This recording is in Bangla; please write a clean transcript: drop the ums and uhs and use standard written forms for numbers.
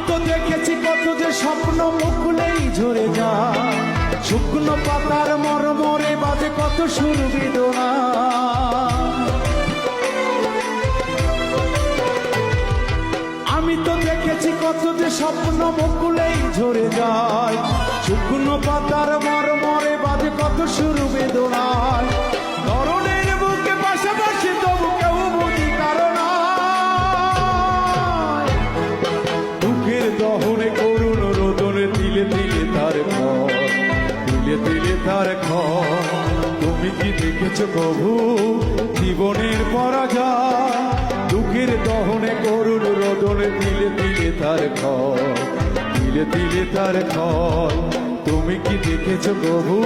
তো দেখেছি কত যে স্বপ্ন মুকুলেই ঝরে যায়, শুকনো পাতার মরমরে বাজে কত সুর বেদনা। আমি তো দেখেছি কত যে স্বপ্ন মুকুলেই ঝরে যায়, শুকনো পাতার মরমরে বাজে কত সুর বেদনায়। ধরনের বুকে পাশাপাশি তবু কেউ বুঝি কারণ দুঃখের দহনে করুণ রোদনে তিলে তিলে তার ঘর, তিলে তিলে তার ঘর। তুমি কি দেখেছ কভু জীবনের পরাজয়? দুঃখের দহনে করুণ রোদনে তিলে তিলে তার ঘর, তিলে তিলে তার ঘর। তুমি কি দেখেছ কভু?